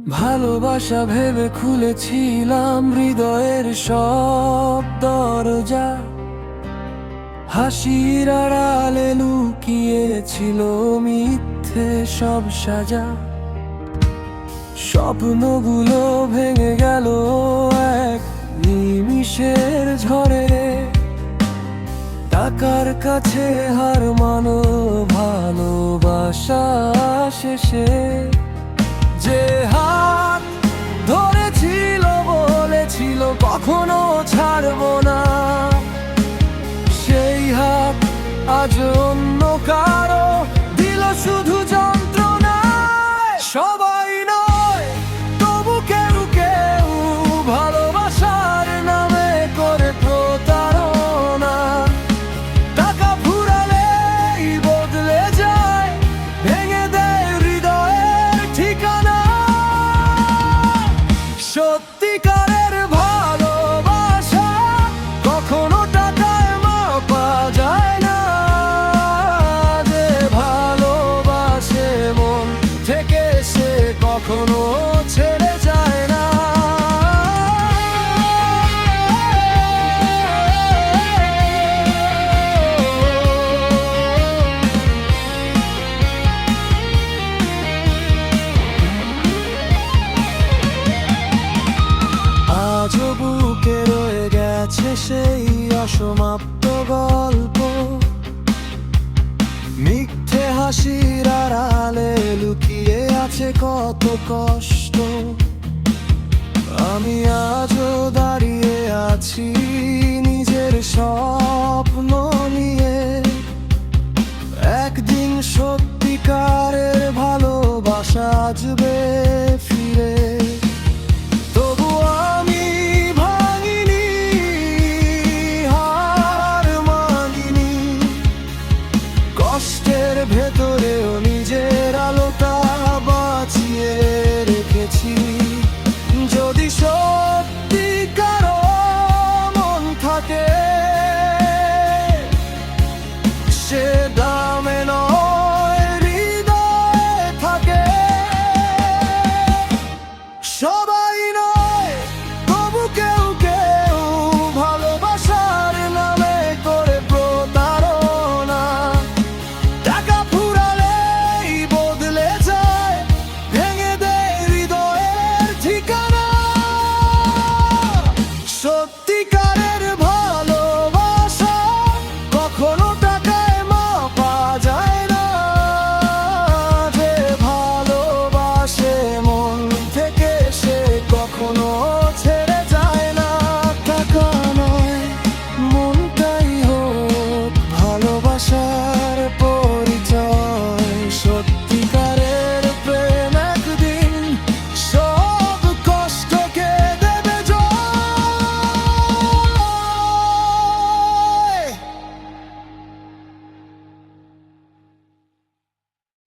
ভালোবাসা ভেবে খুলেছিলাম হৃদয়ের সব দরজা, হাসির আড়ালে লুকিয়েছিল মিথ্যে সব সাজা। স্বপ্নগুলো ভেঙে গেল এক নিমিষের ঝড়ে, টাকার কাছে হার মানো ভালোবাসা শেষে। যে হাত ধরেছিল বলেছিল কখনো ছাড়বো না, সেই হাত আজ অন্য কারো দিল শুধু যন্ত্রণা। সবাই নয় তবু কেউ কেউ ভালোবাসার নামে করে প্রতারণা। টাকা ফুরালেই বদলে যায়, ভেঙে দেয় হৃদয়ের ঠিকানা। সত্যিকারের ভালোবাসা কখনো টাকায় মাপা যায় না, যে ভালোবাসে মন থেকে সে কখনো ছেড়ে যায় না। আজও বুকে রয়ে গেছে সেই অসমাপ্ত গল্প, মিথ্যে হাসির আড়ালে লুকিয়ে আছে কত কষ্ট। আমি আজও দাঁড়িয়ে আছি নিজের স্বপ্ন নিয়ে, একদিন সত্যিকারের ভালোবাসা আসবে